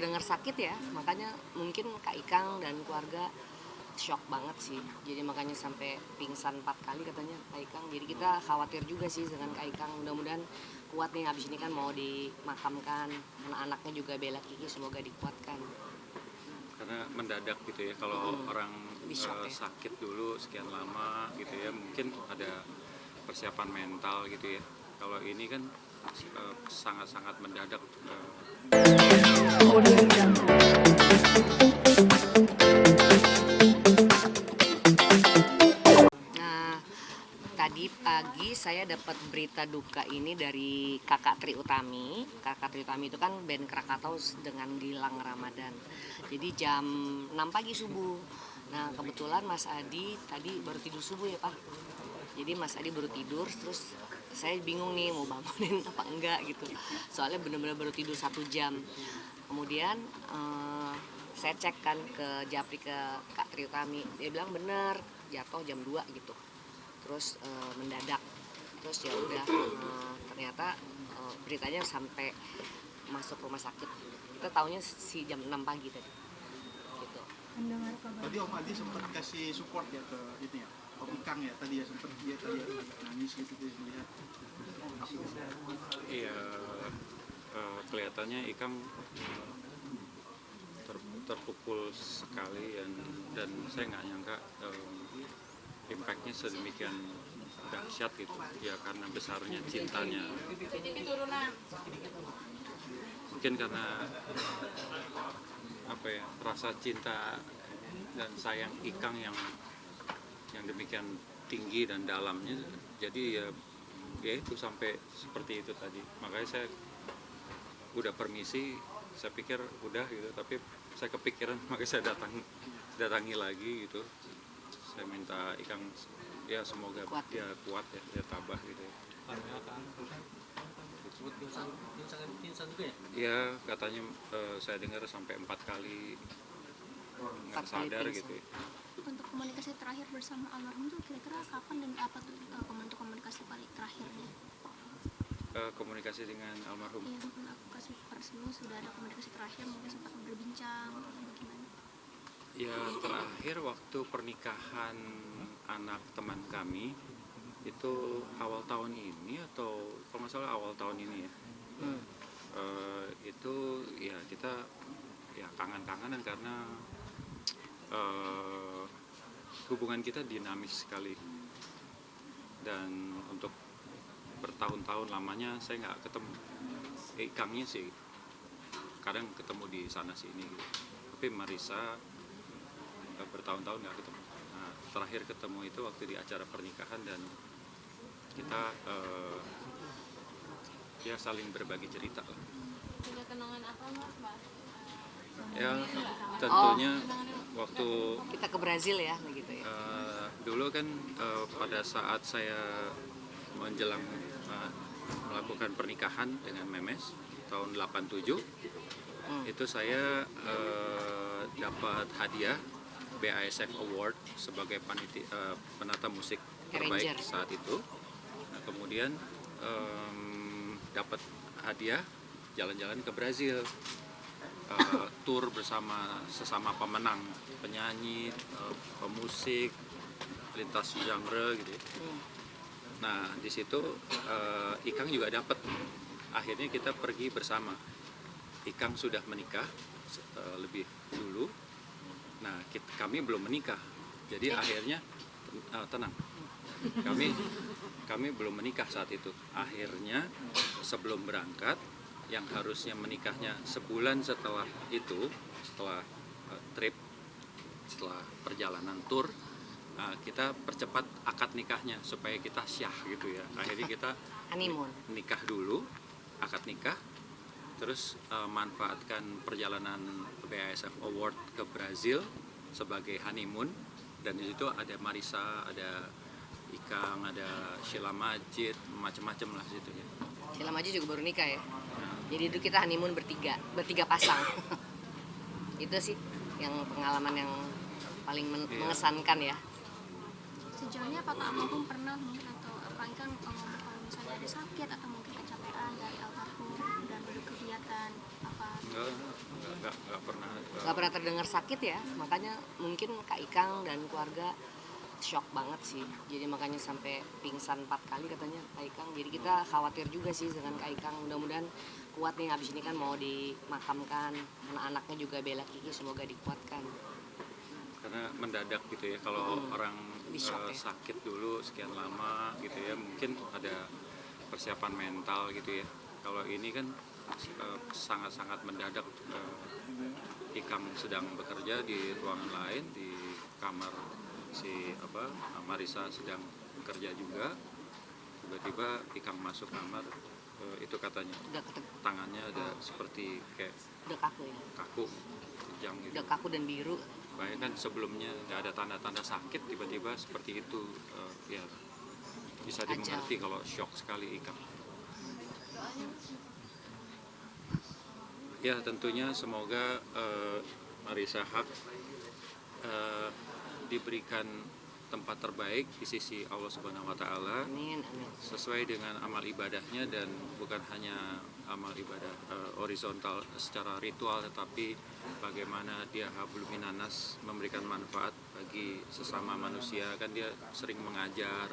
dengar sakit ya, makanya mungkin Kak Ikang dan keluarga shock banget sih. Jadi makanya sampai pingsan 4 kali katanya Kak Ikang. Jadi kita khawatir juga sih dengan Kak Ikang. Mudah-mudahan kuat nih, habis ini kan mau dimakamkan. Anak-anaknya juga Bella Kiki semoga dikuatkan. Karena mendadak gitu ya, kalau orang Shock, ya. sakit dulu sekian lama gitu ya, mungkin ada persiapan mental gitu ya. Kalau ini kan sangat-sangat mendadak. Nah, tadi pagi saya dapat berita duka ini dari Kakak Tri Utami. Kakak Tri Utami itu kan band Krakatau dengan Gilang Ramadan. Jadi jam 6 pagi subuh. Nah, kebetulan Mas Adi tadi baru tidur subuh ya Pak. Jadi Mas Adi baru tidur, terus saya bingung nih mau bangunin apa enggak gitu. Soalnya benar-benar baru tidur 1 jam. Kemudian saya cek kan ke Japri, ke Kak Tri Utami. Dia bilang bener jatuh jam 2 gitu. Terus mendadak. Terus ya udah ternyata beritanya sampai masuk rumah sakit. Kita taunya si jam 6 pagi tadi. Gitu. Mendengar kabar. Tadi Om Adi sempat kasih support ya ke ini ya, Om Ikang ya tadi ya, sempat dia tadi nangis gitu dia melihat. Iya, kelihatannya Ikang terpukul sekali dan saya nggak nyangka impactnya sedemikian dahsyat gitu ya, karena besarnya cintanya. Mungkin karena apa ya, rasa cinta dan sayang Ikang yang demikian tinggi dan dalamnya, jadi ya itu sampai seperti itu tadi. Makanya saya udah permisi, saya pikir udah gitu, tapi saya kepikiran, makanya saya datangi lagi gitu. Saya minta Ikang ya semoga Kuat. dia kuat ya, dia tabah gitu ya. Pingsan juga ya? Ya katanya saya dengar sampai 4 kali nggak 4 kali sadar pingsan. gitu ya. Untuk komunikasi terakhir bersama almarhum tuh kira-kira kapan dan apa tuh bentuk komunikasi paling terakhirnya? Komunikasi dengan almarhum. Iya, mungkin aku kasih sebelumnya sudah ada komunikasi terakhir, mungkin sempat berbincang atau bagaimana? Ya terakhir waktu pernikahan anak teman kami itu awal tahun ini, atau kalau nggak salah awal tahun ini ya. Itu ya kita ya kangen-kangenan karena hubungan kita dinamis sekali, dan untuk bertahun-tahun lamanya saya nggak ketemu. Ikangnya sih kadang ketemu di sana sini gitu, tapi Marisa bertahun-tahun nggak ketemu. Nah, terakhir ketemu itu waktu di acara pernikahan, dan kita ya saling berbagi cerita lah. Punya kenangan apa Mas? Ya tentunya waktu Kita ke Brazil ya begitu ya. dulu kan pada saat saya menjelang melakukan pernikahan dengan Memes tahun 87, itu saya dapat hadiah BASF Award sebagai penata musik terbaik Arranger. saat itu. Nah, kemudian dapat hadiah jalan-jalan ke Brazil, tour bersama sesama pemenang, penyanyi, pemusik, lintas genre gitu ya. Nah di situ Ikang juga dapat. Akhirnya kita pergi bersama. Ikang sudah menikah lebih dulu. Nah kami belum menikah. Jadi akhirnya tenang. Kami belum menikah saat itu. Akhirnya sebelum berangkat, yang harusnya menikahnya sebulan setelah itu, setelah trip, setelah perjalanan tour, kita percepat akad nikahnya supaya kita syah gitu ya. Akhirnya kita Honeymoon. nikah dulu, akad nikah, terus manfaatkan perjalanan BASF Award ke Brazil sebagai honeymoon, dan di situ ada Marisa, ada Ikang, ada Sheila Majid, macam-macam lah situ ya. Sheila Majid juga baru nikah ya. Jadi itu kita honeymoon bertiga pasang. Itu sih yang pengalaman yang paling mengesankan ya. Sejauh ini apakah almarhum pernah mungkin atau Kang Ikang ngomong kalau misalnya ada sakit atau mungkin kecapean dari almarhum dan berkegiatan apa? Enggak dengar sakit ya, makanya mungkin Kak Ikang dan keluarga shock banget sih. Jadi makanya sampai pingsan 4 kali katanya Kak Ikang. Jadi kita khawatir juga sih dengan Kak Ikang. Mudah-mudahan kuat nih, habis ini kan mau dimakamkan. Anak-anaknya juga Bella Kiki semoga dikuatkan. Karena mendadak gitu ya, kalau orang Di shock ya. sakit dulu sekian lama gitu ya, mungkin ada persiapan mental gitu ya. Kalau ini kan sangat-sangat mendadak. Ikang sedang bekerja di ruangan lain, di kamar si Marisa sedang bekerja juga, tiba-tiba Ikang masuk kamar, itu katanya tangannya ada seperti kayak Udah kaku ya. kaku, kejang gitu. Udah kaku dan biru. Bayangkan sebelumnya nggak ada tanda-tanda sakit, tiba-tiba seperti itu, ya bisa dimengerti kalau shock sekali Ikang. Ya tentunya semoga Marisa Haque diberikan tempat terbaik di sisi Allah Subhanahu wa Ta'ala, Amin, amin. sesuai dengan amal ibadahnya, dan bukan hanya amal ibadah horizontal secara ritual, tetapi bagaimana dia hablum minanas, memberikan manfaat bagi sesama manusia. Kan dia sering mengajar,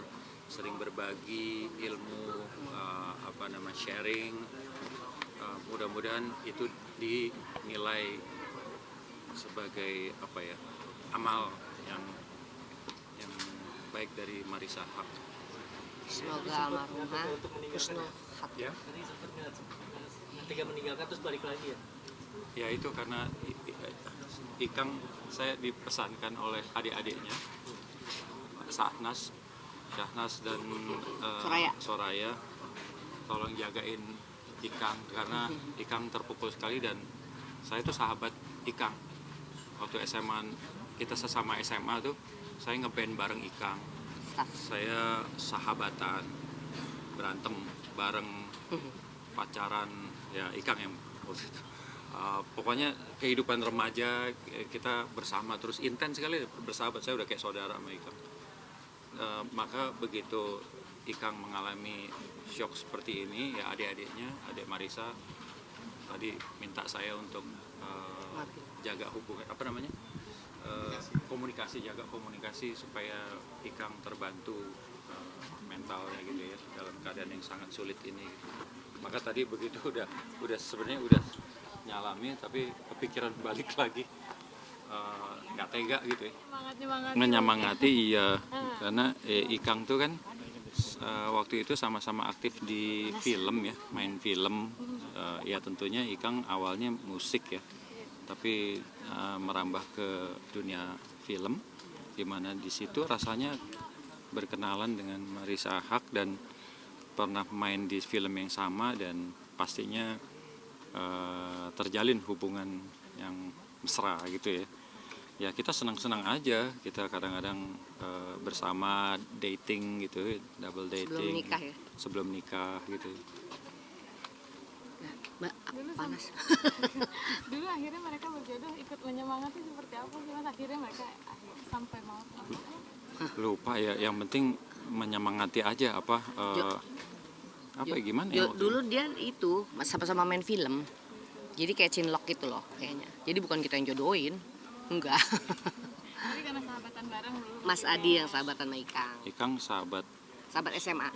sering berbagi ilmu, sharing. Mudah-mudahan itu dinilai sebagai amal yang baik dari Marisa Haque. Semoga almarhumah husnul khatimah. Ya, Tadi sempat ngeliat ketika meninggalkan terus balik lagi ya. ya itu karena Ikang saya dipesankan oleh adik-adiknya, Syahnas dan Soraya, tolong jagain Ikang karena Ikang terpukul sekali, dan saya tuh sahabat Ikang. Waktu SMA, kita sesama SMA tuh saya ngeband bareng Ikang. Saya sahabatan, berantem bareng, pacaran ya Ikang yang waktu itu. Pokoknya kehidupan remaja kita bersama terus intens sekali bersahabat. Saya udah kayak saudara sama Ikang. Maka begitu Ikang mengalami shock seperti ini, ya adik-adiknya, adik Marisa tadi minta saya untuk jaga hubungan jaga komunikasi supaya Ikang terbantu mentalnya gitu ya dalam keadaan yang sangat sulit ini. Maka tadi begitu udah sebenarnya udah nyalami, tapi kepikiran balik lagi, nggak tega gitu ya. Menyemangati iya, karena Ikang tuh kan waktu itu sama-sama aktif di film ya, main film. Ya tentunya Ikang awalnya musik ya, tapi merambah ke dunia film, di mana di situ rasanya berkenalan dengan Marisa Haque dan pernah main di film yang sama, dan pastinya terjalin hubungan yang mesra gitu ya. Ya kita senang-senang aja, kita kadang-kadang bersama dating gitu, double dating. Sebelum nikah gitu. Mbak, panas. Dulu akhirnya mereka berjodoh ikut menyemangati seperti apa sih Mas? Akhirnya mereka sampai mau Lupa ya, yang penting menyemangati aja gimana ya? Dulu dia itu sama-sama main film. Jadi kayak cinlok gitu loh kayaknya. Jadi bukan kita yang jodohin. Enggak. Tapi karena sahabatan bareng dulu. Mas Adi yang sahabatan sama Ikang. Ikang sahabat SMA.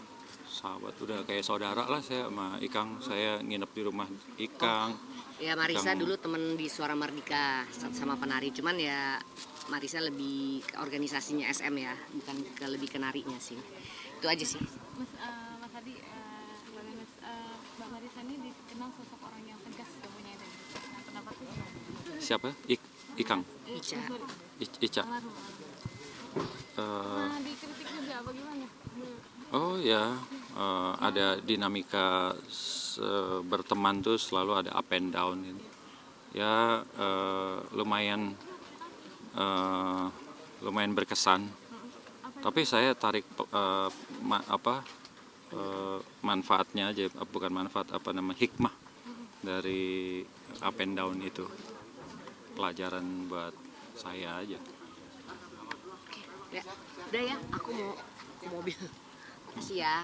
Sahabat udah kayak saudara lah saya sama Ikang. Saya nginep di rumah Ikang. Ya Marisa dulu temen di Suara Merdeka sama penari. Cuman ya Marisa lebih ke organisasinya SM ya, bukan lebih ke narinya sih. Itu aja sih. Mas Adi, Mbak Marisa ini dikenal sosok orang yang tegas punya itu. Nah, pendapatnya Siapa? Ikang. Ica. Nah, dikritik juga bagaimana? Oh ya, ada dinamika berteman tuh selalu ada up and down gitu. Ya lumayan berkesan. Tapi saya tarik manfaatnya aja, bukan manfaat hikmah dari up and down itu. Pelajaran buat saya aja. Ya, udah ya, aku mau ke mobil. Makasih ya.